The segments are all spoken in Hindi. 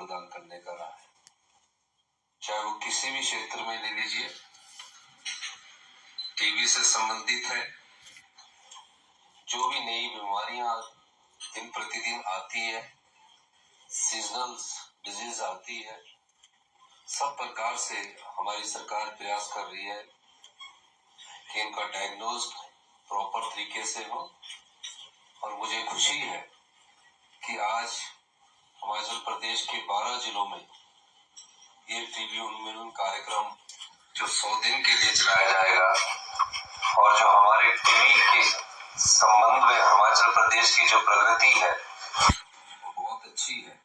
प्रदान करने का रहा है, चाहे वो किसी भी क्षेत्र में ले लीजिए। टीबी से संबंधित है, जो भी नई बीमारियां दिन प्रतिदिन आती है, सीजनल डिजीज आती है, सब प्रकार से हमारी सरकार प्रयास कर रही है कि इनका डायग्नोज प्रॉपर तरीके से हो। और मुझे खुशी है कि आज हिमाचल प्रदेश के 12 जिलों में ये टीबी उन्मूलन कार्यक्रम जो 100 दिन के लिए चलाया जाएगा, और जो हमारे टीबी के संबंध में हिमाचल प्रदेश की जो प्रगति है वो बहुत अच्छी है।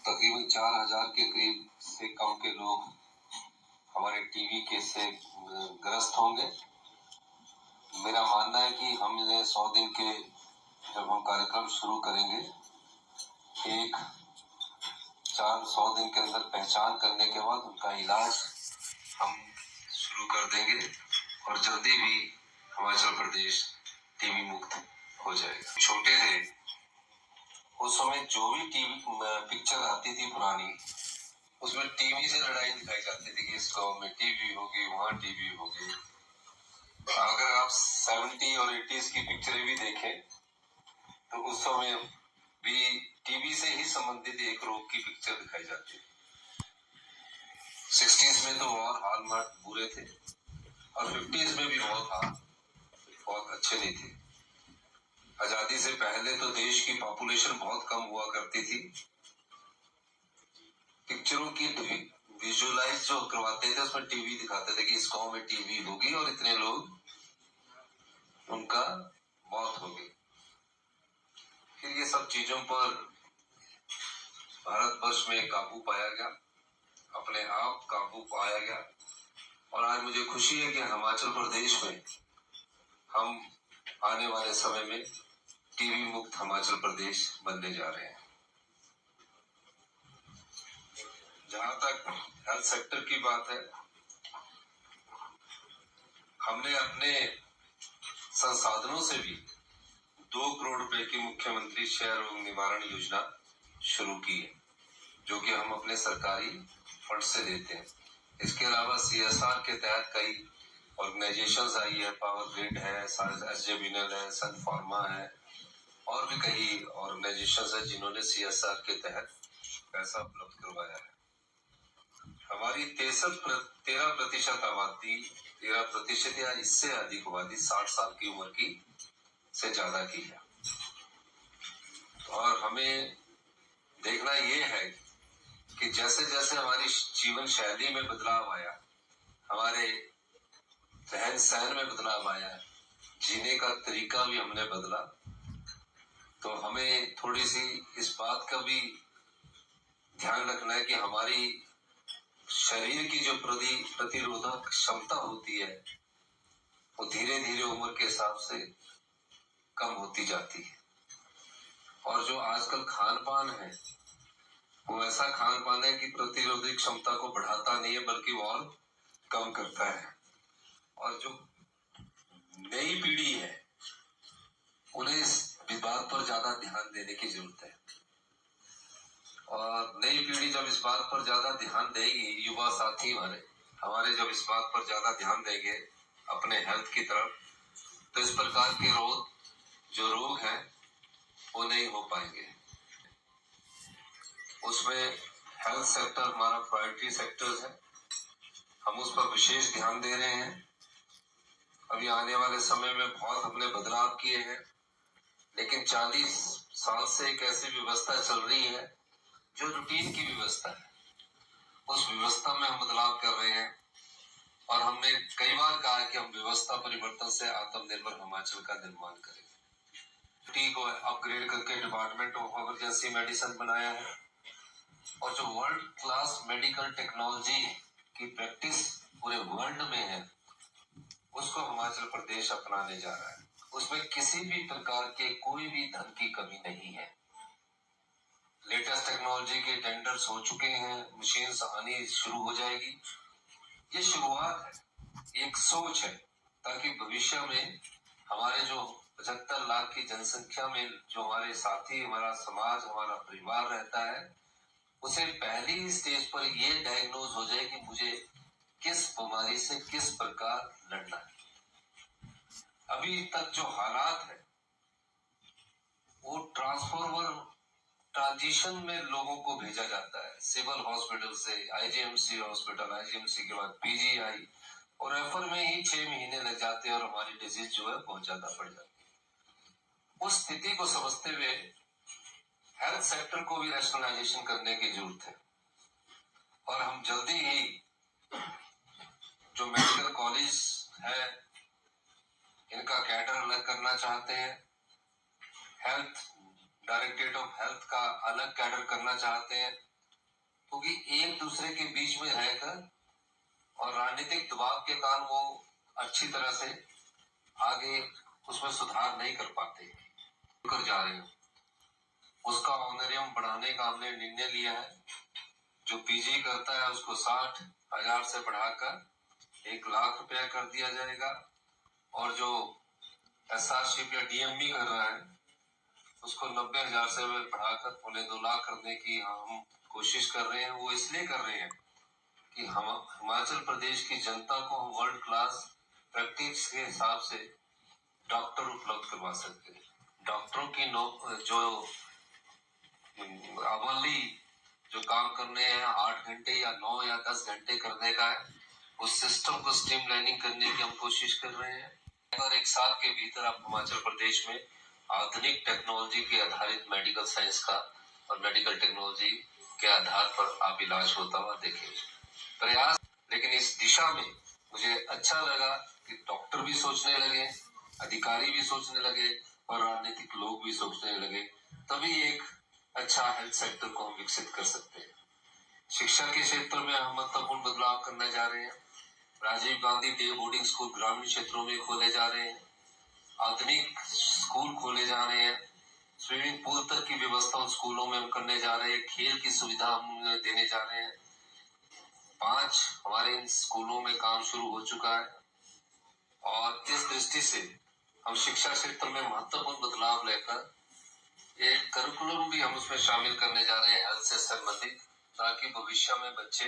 तकरीबन 4000 के करीब से कम के लोग हमारे टीबी के से ग्रस्त होंगे। मेरा मानना है कि हम इन्हें 100 दिन के जब हम कार्यक्रम शुरू करेंगे, एक 100 दिन के अंदर पहचान करने के बाद उनका इलाज हम शुरू कर देंगे और जल्दी भी हिमाचल प्रदेश टीबी मुक्त हो जाएगा। छोटे थे उस समय जो भी टीवी पिक्चर आती थी पुरानी, उसमें टीवी से लड़ाई दिखाई जाती थी कि इस गांव में टीवी होगी, वहां टीवी होगी। अगर आप 70 और 80s की पिक्चरें भी देखें तो उस समय भी टीवी से ही संबंधित एक रोग की पिक्चर दिखाई जाती है। 60s में तो और हाल बुरे थे और 50s में भी बहुत अच्छे नहीं थे। आजादी से पहले तो देश की पॉपुलेशन बहुत कम हुआ करती थी। पिक्चरों की विजुअलाइज जो करवाते थे उसमें टीवी दिखाते थे कि इस गांव में टीवी होगी और इतने लोग उनका मौत होगी। फिर ये सब चीजों पर भारतवर्ष में काबू पाया गया, अपने आप काबू पाया गया। और आज मुझे खुशी है कि हिमाचल प्रदेश में हम आने वाले समय में टीबी मुक्त हिमाचल प्रदेश बनने जा रहे हैं। जहां तक हेल्थ सेक्टर की बात है, हमने अपने संसाधनों से भी 2 करोड़ रुपए की मुख्यमंत्री क्षय रोग निवारण योजना शुरू की है, जो कि हम अपने सरकारी फंड से देते हैं। इसके अलावा CSR के तहत कई ऑर्गेनाइजेशंस आई है, पावर ग्रिड है, SJVNL है, सन फार्मा है, और भी कई ऑर्गेनाइजेशंस है जिन्होंने CSR के तहत पैसा उपलब्ध करवाया है। हमारी 13% आबादी, 13% या इससे अधिक आबादी 60 साल की उम्र की से ज्यादा की है। और हमें देखना ये है कि जैसे जैसे हमारी जीवन शैली में बदलाव आया, हमारे रहन सहन में बदलाव आया, जीने का तरीका भी हमने बदला, तो हमें थोड़ी सी इस बात का भी ध्यान रखना है कि हमारी शरीर की जो प्रतिरोधक क्षमता होती है वो धीरे धीरे उम्र के हिसाब से कम होती जाती है। और जो आजकल खान पान है वो ऐसा खान पान है कि प्रतिरोधक क्षमता को बढ़ाता नहीं है बल्कि वो और कम करता है। और जो नई पीढ़ी है उन्हें इस बात पर ज्यादा ध्यान देने की जरूरत है। और नई पीढ़ी जब इस बात पर ज्यादा ध्यान देगी, युवा साथी हमारे जब इस बात पर ज्यादा ध्यान देंगे अपने हेल्थ की तरफ, तो इस प्रकार के जो रोग हैं वो नहीं हो पाएंगे। उसमें हेल्थ सेक्टर हमारा प्रायोरिटी सेक्टर है, हम उस पर विशेष ध्यान दे रहे हैं। अभी आने वाले समय में बहुत हमने बदलाव किए हैं, लेकिन 40 साल से एक ऐसी व्यवस्था चल रही है जो रूटीन की व्यवस्था है, उस व्यवस्था में हम बदलाव कर रहे हैं। और हमने कई बार कहा है कि हम व्यवस्था परिवर्तन से आत्मनिर्भर हिमाचल का निर्माण करेंगे। टी को अपग्रेड करके डिपार्टमेंट ऑफ इमरजेंसी मेडिसिन बनाया है, और जो वर्ल्ड क्लास मेडिकल टेक्नोलॉजी की प्रैक्टिस पूरे वर्ल्ड में है उसको हिमाचल प्रदेश अपनाने जा रहा है। उसमें किसी भी प्रकार के कोई भी धन की कमी नहीं है। लेटेस्ट टेक्नोलॉजी के टेंडर्स हो चुके हैं, मशीन्स आनी शुरू हो जाएगी। ये शुरुआत है, एक सोच है, ताकि भविष्य में हमारे जो 75 लाख की जनसंख्या में जो हमारे साथी, हमारा समाज, हमारा परिवार रहता है, उसे पहली स्टेज पर ये डायग्नोज हो जाए कि मुझे किस बीमारी से किस प्रकार लड़ना है। अभी तक जो हालात है वो ट्रांजिशन में लोगों को भेजा जाता है सिविल हॉस्पिटल से आईजीएमसी हॉस्पिटल, आईजीएमसी के बाद पीजीआई, और रेफर में ही 6 महीने लग जाते हैं और हमारी डिजीज जो है बहुत ज्यादा बढ़ जाती है। उस स्थिति को समझते हुए हेल्थ सेक्टर को भी रैशनलाइजेशन करने की जरूरत है और हम जल्दी ही जो मेडिकल कॉलेज है इनका कैडर अलग करना चाहते हैं, हेल्थ डायरेक्टरेट ऑफ हेल्थ का अलग कैडर करना चाहते हैं, क्योंकि एक दूसरे के बीच में रहकर और राजनीतिक दबाव के कारण वो अच्छी तरह से आगे उसमें सुधार नहीं कर पाते कर जा रहे हैं। उसका ऑनरियम बढ़ाने का हमने निर्णय लिया है। जो पीजी करता है उसको 60,000 से बढ़ाकर 1,00,000 रुपया कर दिया जाएगा और जो एसआरशिप या डीएमबी कर रहा है उसको 90,000 से बढ़ाकर 2.25 करने की हम कोशिश कर रहे हैं। वो इसलिए कर रहे हैं कि हम हिमाचल प्रदेश की जनता को हम वर्ल्ड क्लास प्रैक्टिस के हिसाब से डॉक्टर उपलब्ध करवा सकते हैं। डॉक्टरों की जो अवली जो काम करने हैं 8 घंटे या 9 या 10 घंटे करने का है, उस सिस्टम को स्ट्रीमलाइनिंग करने की हम कोशिश कर रहे हैं और 1 साल के भीतर आप हिमाचल प्रदेश में आधुनिक टेक्नोलॉजी के आधारित मेडिकल साइंस का और मेडिकल टेक्नोलॉजी के आधार पर आप इलाज होता हुआ देखेंगे। प्रयास लेकिन इस दिशा में मुझे अच्छा लगा कि डॉक्टर भी सोचने लगे, अधिकारी भी सोचने लगे और राजनीतिक लोग भी सोचने लगे, तभी एक अच्छा हेल्थ सेक्टर को हम विकसित कर सकते हैं। शिक्षा के क्षेत्र में हम महत्वपूर्ण बदलाव करने जा रहे हैं। Rajiv Gandhi day boarding school ग्रामीण क्षेत्रों में खोले जा रहे हैं, आधुनिक स्कूल खोले जा रहे हैं, स्विमिंग पूल तक की व्यवस्था उन स्कूलों में हम करने जा रहे हैं, खेल की सुविधा हम देने जा रहे हैं। 5 हमारे इन स्कूलों में काम शुरू हो चुका है और इस दृष्टि से हम शिक्षा क्षेत्र में महत्वपूर्ण बदलाव लेकर एक करिकुलम भी हम उसमें शामिल करने जा रहे हैं हेल्थ से संबंधित, ताकि भविष्य में बच्चे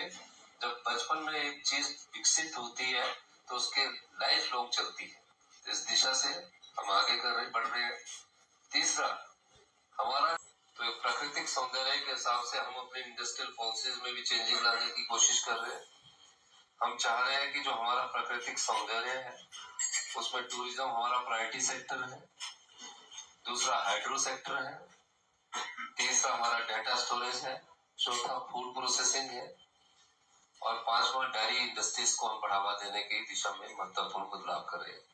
जब बचपन में एक चीज विकसित होती है तो उसके लाइफ लॉन्ग चलती है। इस दिशा से हम आगे बढ़ रहे हैं। तीसरा हमारा तो प्राकृतिक सौंदर्य के हिसाब से हम अपने इंडस्ट्रियल पॉलिसीज में भी चेंजिंग लाने की कोशिश कर रहे हैं। हम चाह रहे हैं कि जो हमारा प्राकृतिक सौंदर्य है उसमें टूरिज्म हमारा प्रायोरिटी सेक्टर है, दूसरा हाइड्रो सेक्टर है, तीसरा हमारा डाटा स्टोरेज है, चौथा फूड प्रोसेसिंग है और 5वां डेयरी इंडस्ट्रीज को हम बढ़ावा देने की दिशा में महत्वपूर्ण बदलाव कर रहे हैं।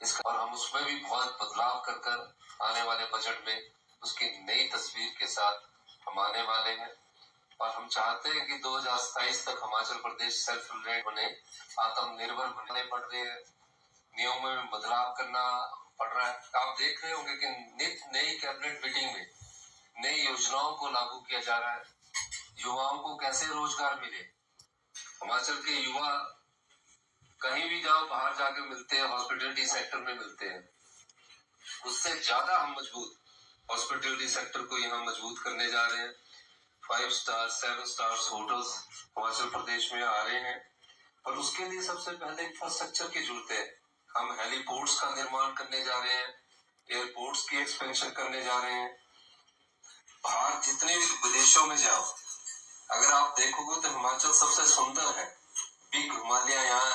इसका और हम उसमें भी बहुत बदलाव कर आने वाले बजट में उसकी नई तस्वीर के साथ हम आने वाले हैं और हम चाहते हैं कि 2027 तक हिमाचल प्रदेश सेल्फ रिलायंट बने, आत्मनिर्भर बनने पड़ रहे हैं, नियमों में बदलाव करना पड़ रहा है। आप देख रहे होंगे कि नित्य नई कैबिनेट मीटिंग में नई योजनाओं को लागू किया जा रहा है। युवाओं को कैसे रोजगार मिले, हिमाचल के युवा कहीं भी जाओ बाहर जाके मिलते हैं, हॉस्पिटलिटी सेक्टर में मिलते हैं, उससे ज्यादा हम मजबूत हॉस्पिटलिटी सेक्टर को यहाँ मजबूत करने जा रहे हैं। 5 star 7 stars hotels Himachal Pradesh में आ रहे हैं और उसके लिए सबसे पहले इंफ्रास्ट्रक्चर की जरूरत है। हम हेलीपोर्ट्स का निर्माण करने जा रहे हैं, एयरपोर्ट्स की एक्सपेंशन करने जा रहे हैं। बाहर जितने भी विदेशों में जाओ, अगर आप देखोगे तो हिमाचल सबसे सुंदर है। बिग हिमालय यहाँ